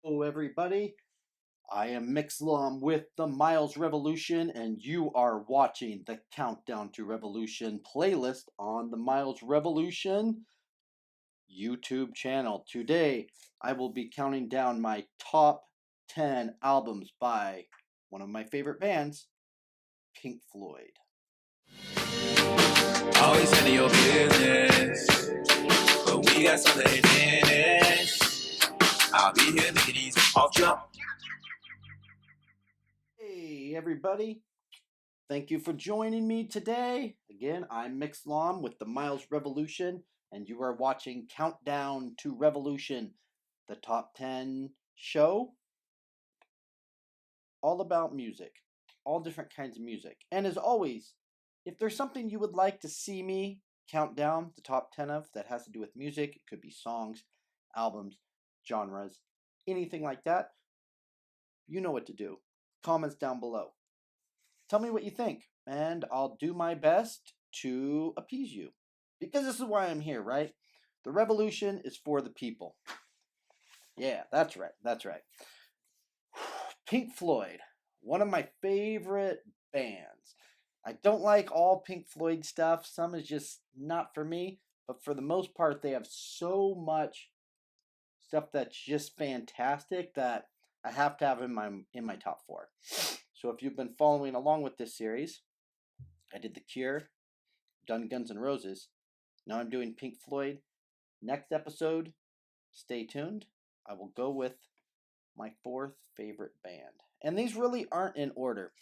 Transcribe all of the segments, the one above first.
Hello, everybody. I am Mixlum with the Miles Revolution, and you are watching the Countdown to Revolution playlist on the Miles Revolution YouTube channel. Today, I will be counting down my top 10 albums by one of my favorite bands, Pink Floyd. Always handle your business, but we got something to finish. I'll be here making these off jump. Hey, everybody. Thank you for joining me today. Again, I'm Mixlum with the Miles Revolution, and you are watching Countdown to Revolution, the top 10 show, all about music, all different kinds of music. And as always, if there's something you would like to see me count down the top 10 of that has to do with music, it could be songs, albums, genres, anything like that, you know what to do. Comments down below. Tell me what you think, and I'll do my best to appease you. Because this is why I'm here, right? The revolution is for the people. Yeah, that's right, that's right. Pink Floyd, one of my favorite bands. I don't like all Pink Floyd stuff. Some is just not for me, but for the most part, they have so much stuff that's just fantastic that I have to have in my top 4. So if you've been following along with this series, I did The Cure, done Guns N' Roses. Now I'm doing Pink Floyd. Next episode, stay tuned. I will go with my 4th favorite band. And these really aren't in order.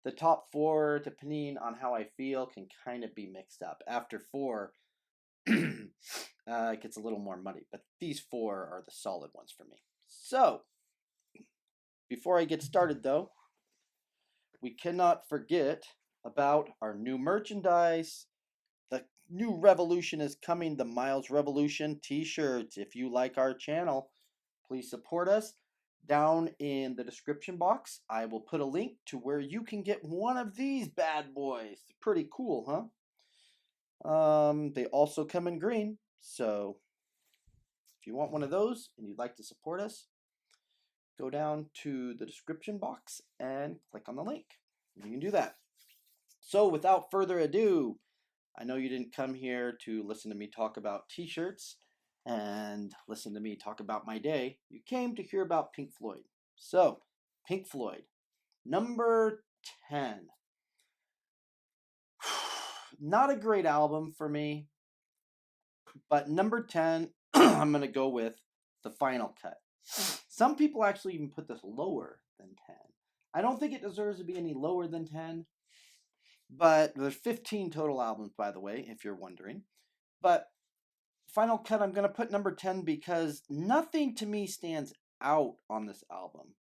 The top 4, depending on how I feel, can kind of be mixed up. After 4, it gets a little more muddy. But these 4 are the solid ones for me. So, before I get started though, we cannot forget about our new merchandise. The new revolution is coming, the Miles Revolution t-shirts. If you like our channel, please support us. Down in the description box, I will put a link to where you can get one of these bad boys. Pretty cool, huh? They also come in green, so if you want one of those and you'd like to support us, go down to the description box and click on the link. You can do that. So without further ado, I know you didn't come here to listen to me talk about t-shirts and listen to me talk about my day. You came to hear about Pink Floyd. So, Pink Floyd, number 10. Not a great album for me, but number 10, I'm going to go with The Final Cut. Some people actually even put this lower than 10. I don't think it deserves to be any lower than 10, but there's 15 total albums, by the way, if you're wondering. But Final Cut, I'm going to put number 10 because nothing to me stands out on this album.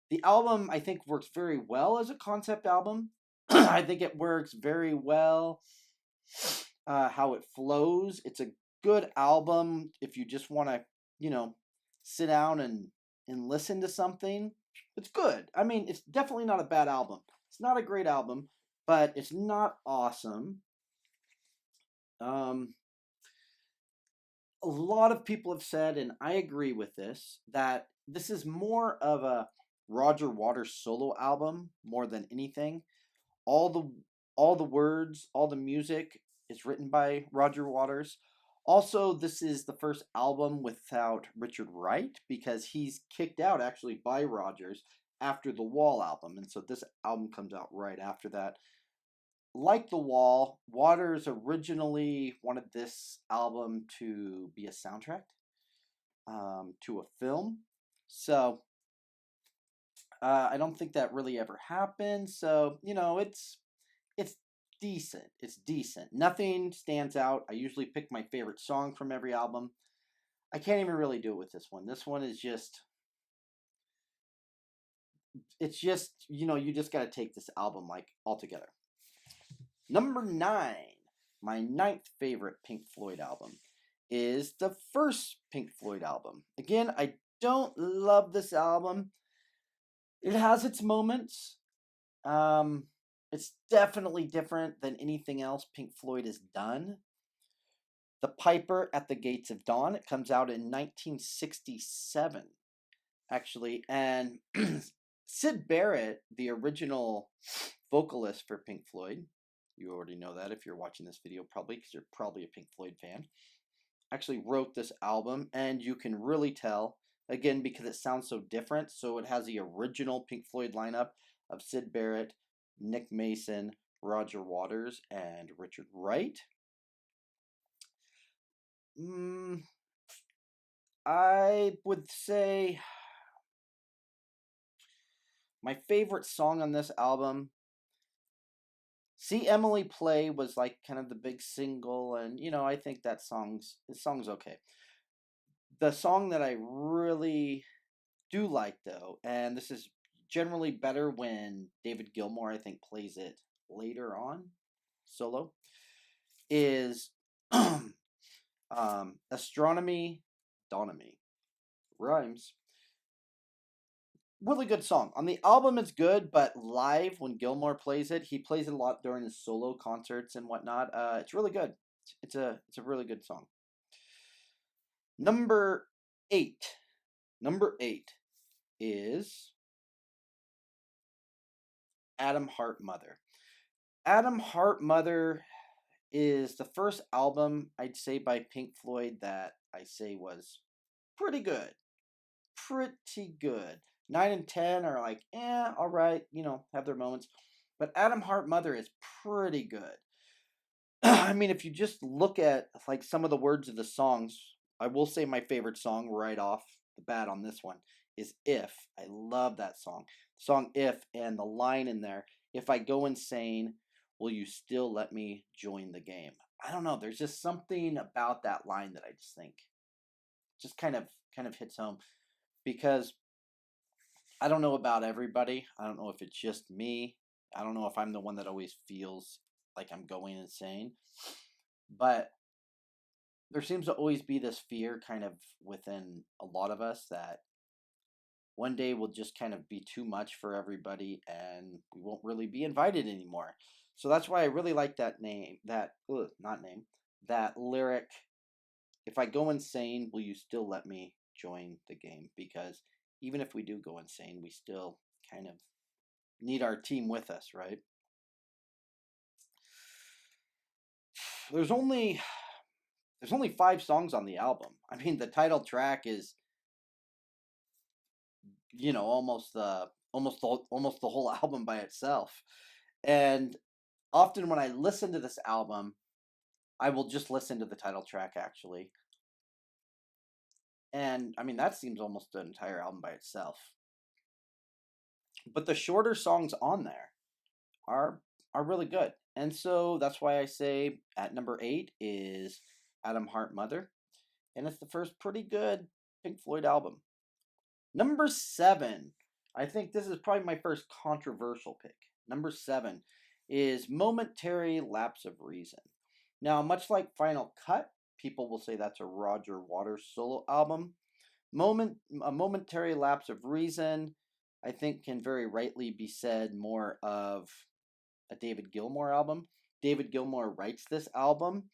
The album, I think, works very well as a concept album. I think it works very well how it flows. It's a good album if you just want to, sit down and listen to something. It's good. I mean, it's definitely not a bad album. It's not a great album, but it's not awesome. A lot of people have said, and I agree with this, that this is more of a Roger Waters solo album more than anything. All the words, all the music is written by Roger Waters. Also, this is the first album without Richard Wright because he's kicked out actually by Rogers after the Wall album, and so this album comes out right after that. Like The Wall, Waters originally wanted this album to be a soundtrack to a film. So, I don't think that really ever happened. So, it's decent. It's decent. Nothing stands out. I usually pick my favorite song from every album. I can't even really do it with this one. This one is just... It's just, you just got to take this album, altogether. Number 9, my 9th favorite Pink Floyd album, is the first Pink Floyd album. Again, I don't love this album. It has its moments. It's definitely different than anything else Pink Floyd has done. The Piper at the Gates of Dawn, it comes out in 1967. actually. And Sid Barrett, the original vocalist for Pink Floyd, you already know that if you're watching this video, probably, because you're probably a Pink Floyd fan, actually wrote this album, and you can really tell, again, because it sounds so different. So it has the original Pink Floyd lineup of Sid Barrett, Nick Mason, Roger Waters, and Richard Wright. I would say my favorite song on this album, See Emily Play, was like kind of the big single, and I think this song's okay. The song that I really do like, though, and this is generally better when David Gilmour, I think, plays it later on solo, is Astronomy Donomy. Rhymes. Really good song. On the album, it's good, but live, when Gilmour plays it, he plays it a lot during his solo concerts and whatnot. It's really good. It's a really good song. Number 8. Number 8 is Atom Heart Mother. Atom Heart Mother is the first album, I'd say, by Pink Floyd that I say was pretty good. Pretty good. 9 and 10 are like, all right, have their moments. But Atom Heart Mother is pretty good. I mean, if you just look at like some of the words of the songs, I will say my favorite song right off the bat on this one is If. I love that song. The song If, and the line in there, if I go insane, will you still let me join the game? I don't know. There's just something about that line that I just think just kind of hits home, because I don't know about everybody. I don't know if it's just me. I don't know if I'm the one that always feels like I'm going insane. But there seems to always be this fear kind of within a lot of us that one day will just kind of be too much for everybody and we won't really be invited anymore. So that's why I really like that that lyric, if I go insane, will you still let me join the game? Because even if we do go insane, we still kind of need our team with us, right? There's only 5 songs on the album. I mean, the title track is, almost the whole album by itself. And often when I listen to this album, I will just listen to the title track, actually. And I mean, that seems almost the entire album by itself. But the shorter songs on there are really good. And so that's why I say at number 8 is Atom Heart Mother. And it's the first pretty good Pink Floyd album. Number 7. I think this is probably my first controversial pick. Number 7 is Momentary Lapse of Reason. Now, much like Final Cut, people will say that's a Roger Waters solo album. A Momentary Lapse of Reason, I think, can very rightly be said more of a David Gilmour album. David Gilmour writes this album,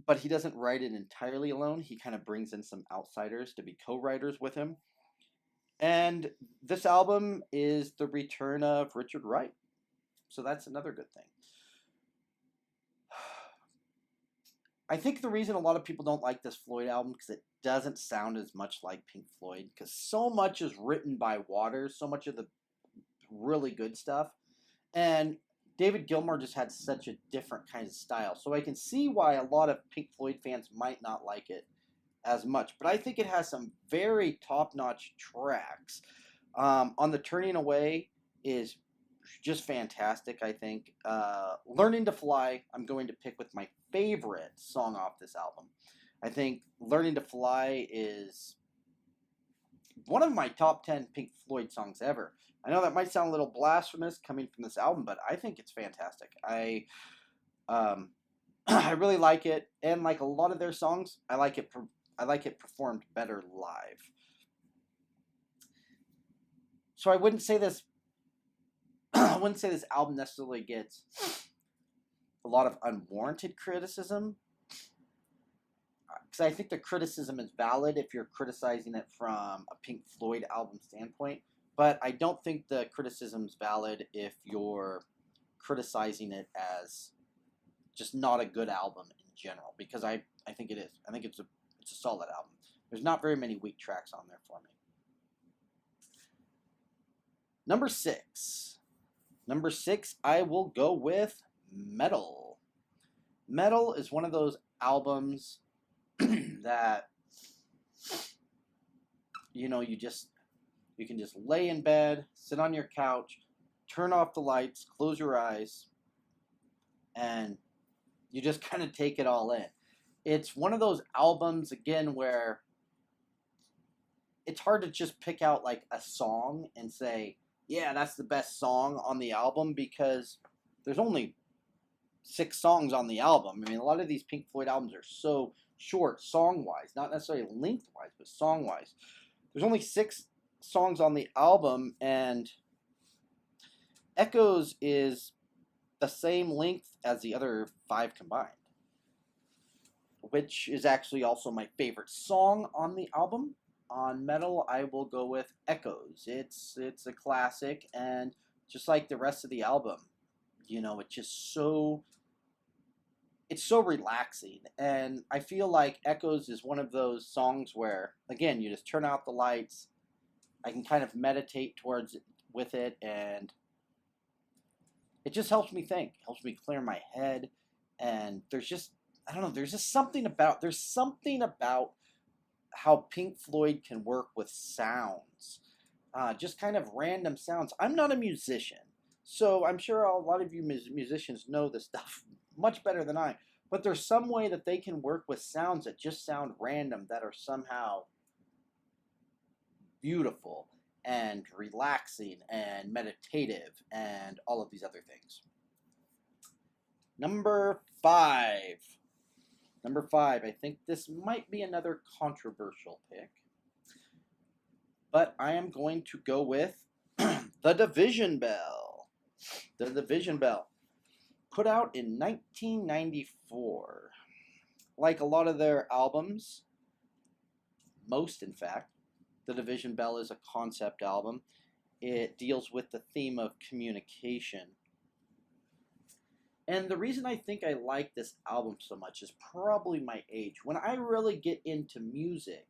but he doesn't write it entirely alone. He kind of brings in some outsiders to be co-writers with him. And this album is the return of Richard Wright. So that's another good thing. I think the reason a lot of people don't like this Floyd album because it doesn't sound as much like Pink Floyd, because so much is written by Waters, so much of the really good stuff. And David Gilmour just had such a different kind of style. So I can see why a lot of Pink Floyd fans might not like it as much. But I think it has some very top-notch tracks. On the Turning Away is just fantastic, I think. Learning to Fly, I'm going to pick with my favorite song off this album. I think Learning to Fly is one of my top 10 Pink Floyd songs ever. I know that might sound a little blasphemous coming from this album, but I think it's fantastic. I really like it, and like a lot of their songs, I like it performed better live. So I wouldn't say this album necessarily gets a lot of unwarranted criticism, because I think the criticism is valid if you're criticizing it from a Pink Floyd album standpoint, but I don't think the criticism is valid if you're criticizing it as just not a good album in general, because I think it is. I think it's a solid album. There's not very many weak tracks on there for me. Number 6. Number 6, I will go with Metal. Metal is one of those albums that you can just lay in bed, sit on your couch, turn off the lights, close your eyes, and you just kind of take it all in. It's one of those albums, again, where it's hard to just pick out like a song and say, yeah, that's the best song on the album, because there's only 6 songs on the album. I mean, a lot of these Pink Floyd albums are so short, song-wise, not necessarily length-wise, but song-wise. There's only 6 songs on the album, and Echoes is the same length as the other 5 combined, which is actually also my favorite song on the album. On Metal, I will go with Echoes. It's a classic, and just like the rest of the album, it's so relaxing. And I feel like Echoes is one of those songs where, again, you just turn out the lights, I can kind of meditate with it, and it just helps me think, helps me clear my head. And there's something about how Pink Floyd can work with sounds, just kind of random sounds. I'm not a musician, so I'm sure a lot of you musicians know this stuff much better than I, but there's some way that they can work with sounds that just sound random, that are somehow beautiful and relaxing and meditative and all of these other things. Number 5. Number 5, I think this might be another controversial pick, but I am going to go with The Division Bell. The Division Bell, put out in 1994. Like a lot of their albums, most in fact, The Division Bell is a concept album. It deals with the theme of communication. And the reason I think I like this album so much is probably my age. When I really get into music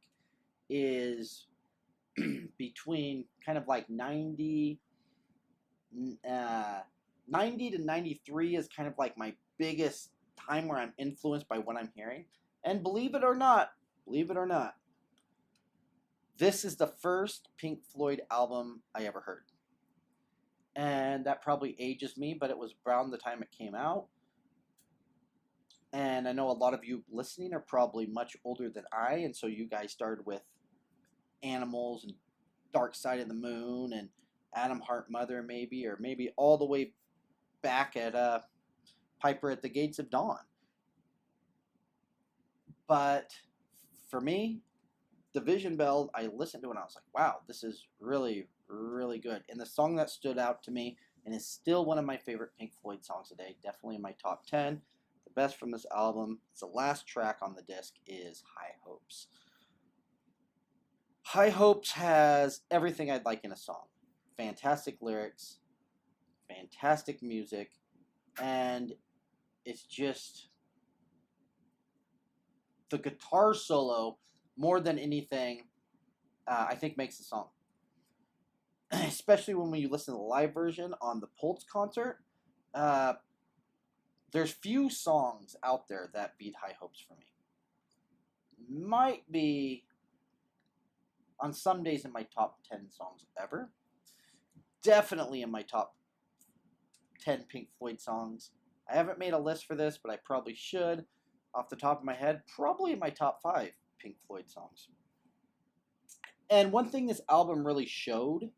is between kind of like 90 to 93 is kind of like my biggest time where I'm influenced by what I'm hearing. And believe it or not, this is the first Pink Floyd album I ever heard. And that probably ages me, but it was around the time it came out. And I know a lot of you listening are probably much older than I, and so you guys started with Animals and Dark Side of the Moon and Adam Hart Mother, or maybe all the way back at Piper at the Gates of Dawn. But for me, Division Bell, I listened to it and I was like, wow, this is really, really good. And the song that stood out to me, and is still one of my favorite Pink Floyd songs today, definitely in my top 10, the best from this album, it's the last track on the disc, is High Hopes. High Hopes has everything I'd like in a song. Fantastic lyrics, fantastic music, and it's just the guitar solo, more than anything, I think makes the song. Especially when you listen to the live version on the Pulse concert. There's few songs out there that beat High Hopes for me. Might be on some days in my top 10 songs ever. Definitely in my top 10 Pink Floyd songs. I haven't made a list for this, but I probably should. Off the top of my head, probably in my top 5 Pink Floyd songs. And one thing this album really showed,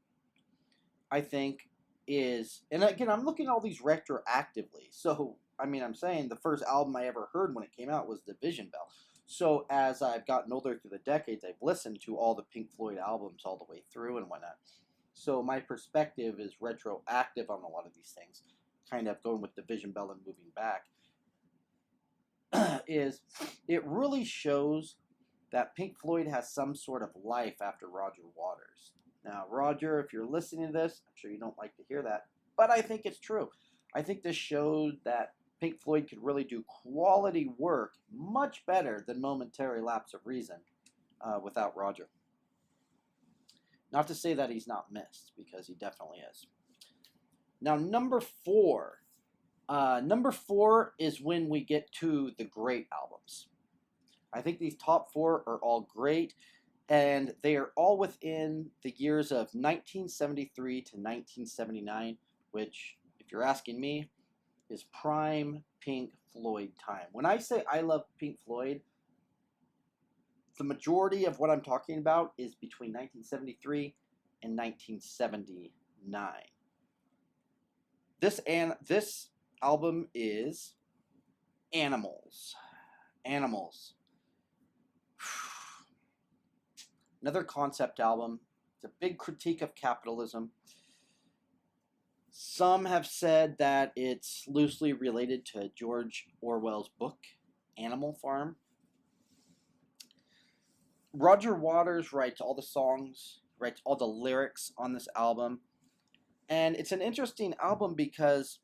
I think, is, and again, I'm looking at all these retroactively. So, I mean, I'm saying the first album I ever heard when it came out was Division Bell. So, as I've gotten older through the decades, I've listened to all the Pink Floyd albums all the way through and whatnot. So, my perspective is retroactive on a lot of these things, kind of going with Division Bell and moving back. is it really shows that Pink Floyd has some sort of life after Roger Waters. Now, Roger, if you're listening to this, I'm sure you don't like to hear that, but I think it's true. I think this showed that Pink Floyd could really do quality work much better than Momentary Lapse of Reason without Roger. Not to say that he's not missed, because he definitely is. Now, number four. Number four is when we get to the great albums. I think these top four are all great, and they are all within the years of 1973 to 1979, which, if you're asking me, is prime Pink Floyd time. When I say I love Pink Floyd, the majority of what I'm talking about is between 1973 and 1979. This album is Animals. Animals. Another concept album. It's a big critique of capitalism. Some have said that it's loosely related to George Orwell's book, Animal Farm. Roger Waters writes all the songs, writes all the lyrics on this album. And it's an interesting album because,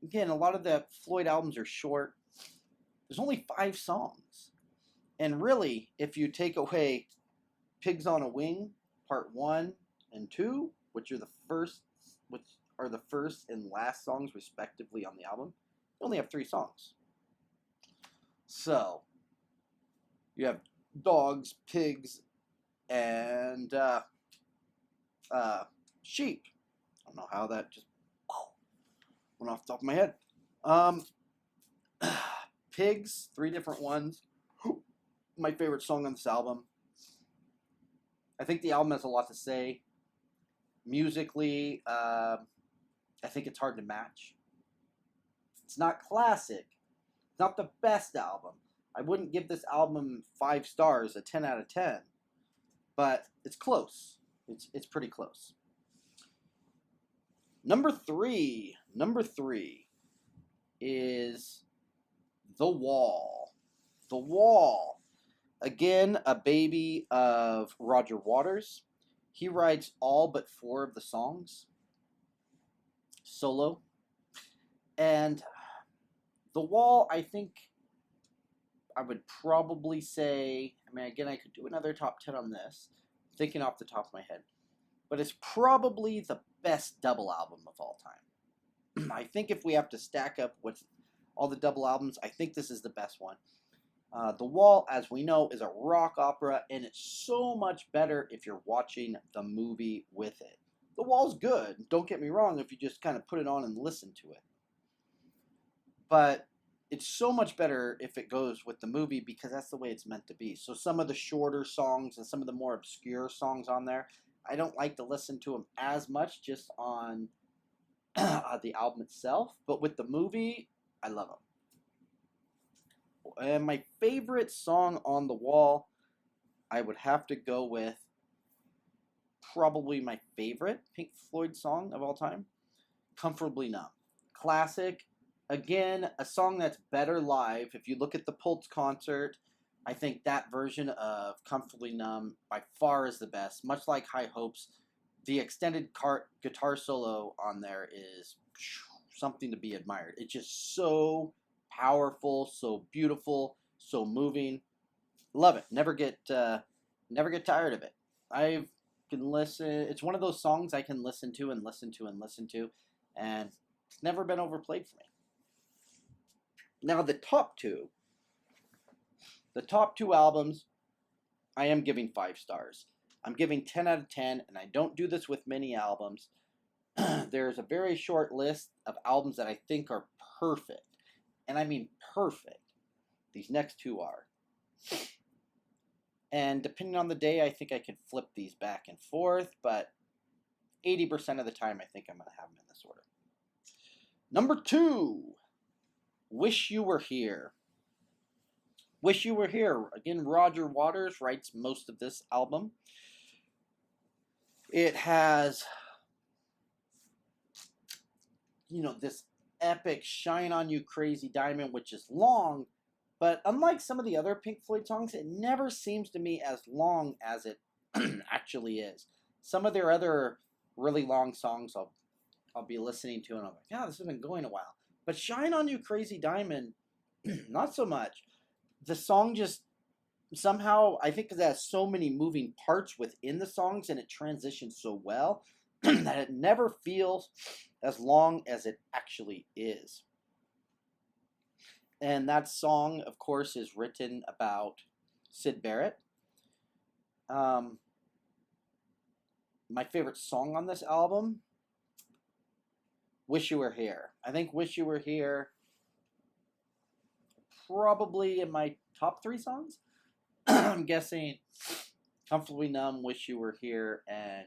again, a lot of the Floyd albums are short. There's only 5 songs. And really, if you take away Pigs on a Wing, Part 1 and 2, which are the first and last songs respectively on the album, you only have 3 songs. So, you have dogs, pigs, and sheep. I don't know how that just went off the top of my head. Pigs, 3 different ones. My favorite song on this album. I think the album has a lot to say. Musically, I think it's hard to match. It's not classic. It's not the best album. I wouldn't give this album 5 stars, a 10 out of 10. But it's close. It's pretty close. Number three is The Wall. The Wall. Again, a baby of Roger Waters. He writes all but 4 of the songs solo. And The Wall, I think I would probably say, I mean, again, I could do another top 10 on this, thinking off the top of my head. But it's probably the best double album of all time. I think if we have to stack up with all the double albums, I think this is the best one. The Wall, as we know, is a rock opera, and it's so much better if you're watching the movie with it. The Wall's good, don't get me wrong, if you just kind of put it on and listen to it. But it's so much better if it goes with the movie, because that's the way it's meant to be. So some of the shorter songs and some of the more obscure songs on there, I don't like to listen to them as much just on the album itself. But with the movie, I love them. And my favorite song on The Wall, I would have to go with probably my favorite Pink Floyd song of all time, Comfortably Numb. Classic. Again, a song that's better live. If you look at the Pulse concert, I think that version of Comfortably Numb by far is the best. Much like High Hopes, the extended guitar solo on there is something to be admired. It's just so powerful, so beautiful, so moving. Love it. Never get tired of it. I can listen. It's one of those songs I can listen to and listen to and listen to, and it's never been overplayed for me. Now the top two albums, I am giving 5 stars. I'm giving 10 out of 10, and I don't do this with many albums. There's a very short list of albums that I think are perfect. And I mean perfect. These next 2 are. And depending on the day, I think I could flip these back and forth, but 80% of the time, I think I'm going to have them in this order. Number 2, Wish You Were Here. Wish You Were Here. Again, Roger Waters writes most of this album. It has, this epic Shine On You Crazy Diamond, which is long, but unlike some of the other Pink Floyd songs, it never seems to me as long as it actually is. Some of their other really long songs I'll be listening to, and I'm like, yeah, this has been going a while. But Shine On You Crazy Diamond, not so much. The song just somehow, I think, because it has so many moving parts within the songs and it transitions so well that it never feels as long as it actually is. And that song, of course, is written about Syd Barrett. My favorite song on this album, Wish You Were Here. I think Wish You Were Here probably in my top 3 songs. I'm guessing Comfortably Numb, Wish You Were Here, and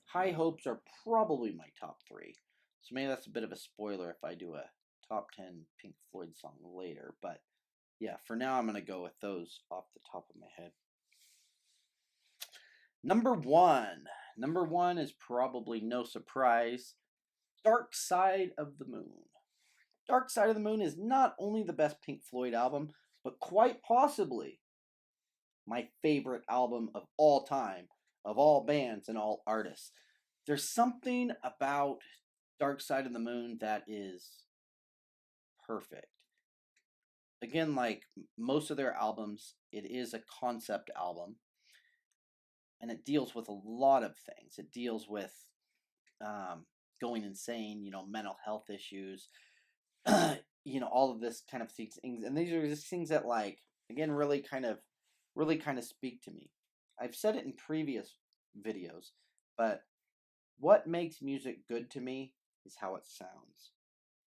High Hopes are probably my top 3. So maybe that's a bit of a spoiler if I do a top 10 Pink Floyd song later. But yeah, for now I'm going to go with those off the top of my head. Number 1. Number 1 is probably no surprise, Dark Side of the Moon. Dark Side of the Moon is not only the best Pink Floyd album, but quite possibly my favorite album of all time, of all bands and all artists. There's something about Dark Side of the Moon that is perfect. Again, like most of their albums, it is a concept album. And it deals with a lot of things. It deals with going insane, mental health issues, all of this kind of things. And these are just things that, like, again, really kind of speak to me. I've said it in previous videos, but what makes music good to me is how it sounds.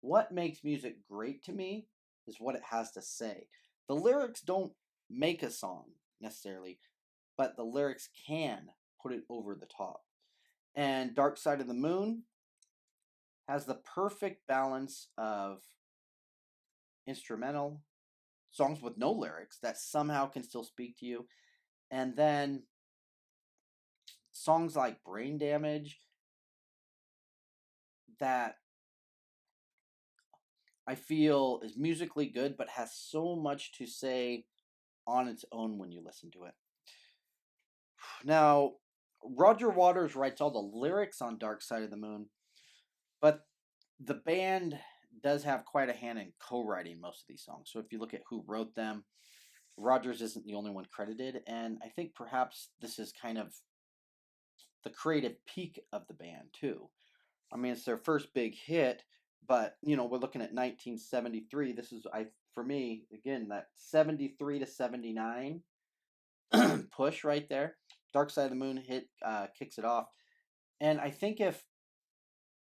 What makes music great to me is what it has to say. The lyrics don't make a song necessarily, but the lyrics can put it over the top. And Dark Side of the Moon has the perfect balance of instrumental songs with no lyrics that somehow can still speak to you, and then songs like Brain Damage that I feel is musically good but has so much to say on its own when you listen to it. Now, Roger Waters writes all the lyrics on Dark Side of the Moon, but the band does have quite a hand in co-writing most of these songs. So if you look at who wrote them, Rogers isn't the only one credited, and I think perhaps this is kind of the creative peak of the band too. I mean, it's their first big hit, but we're looking at 1973. This is, for me, again, that 73 to 79 push right there. Dark Side of the Moon hit kicks it off, and I think if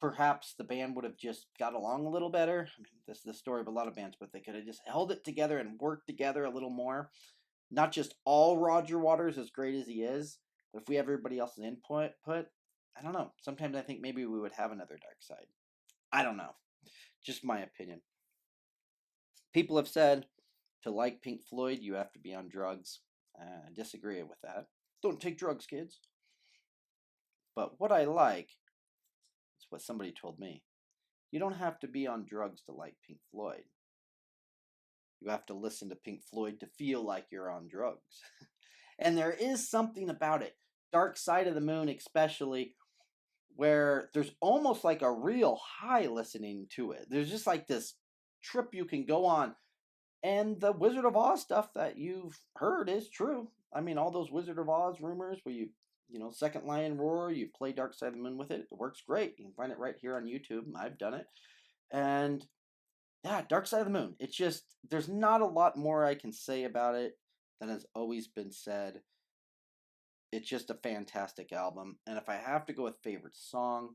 perhaps the band would have just got along a little better. I mean, this is the story of a lot of bands, but they could have just held it together and worked together a little more. Not just all Roger Waters, as great as he is, but if we have everybody else's input, I don't know. Sometimes I think maybe we would have another Dark Side. I don't know. Just my opinion. People have said to like Pink Floyd, you have to be on drugs. I disagree with that. Don't take drugs, kids. But what I like, it's what somebody told me. You don't have to be on drugs to like Pink Floyd. You have to listen to Pink Floyd to feel like you're on drugs. And there is something about it, Dark Side of the Moon especially, where there's almost like a real high listening to it. There's just like this trip you can go on. And the Wizard of Oz stuff that you've heard is true. I mean, all those Wizard of Oz rumors where Second Lion Roar, you play Dark Side of the Moon with it. It works great. You can find it right here on YouTube. I've done it. And yeah, Dark Side of the Moon. It's just, there's not a lot more I can say about it than has always been said. It's just a fantastic album. And if I have to go with favorite song,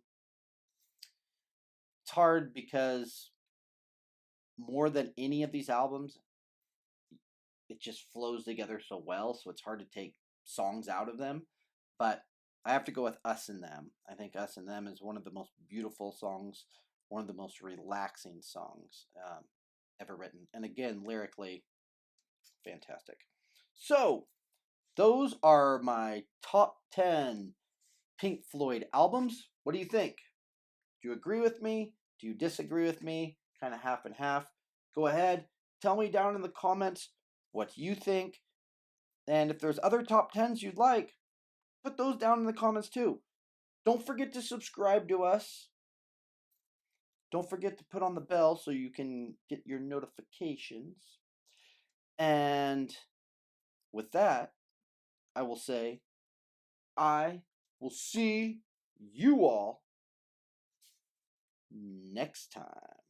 it's hard because more than any of these albums, it just flows together so well. So it's hard to take songs out of them. But I have to go with Us and Them. I think Us and Them is one of the most beautiful songs, one of the most relaxing songs ever written. And again, lyrically, fantastic. So, those are my top 10 Pink Floyd albums. What do you think? Do you agree with me? Do you disagree with me? kind of half and half. Go ahead, tell me down in the comments what you think. And if there's other top 10s you'd like, put those down in the comments too. Don't forget to subscribe to us. Don't forget to put on the bell so you can get your notifications. And with that, I will say, I will see you all next time.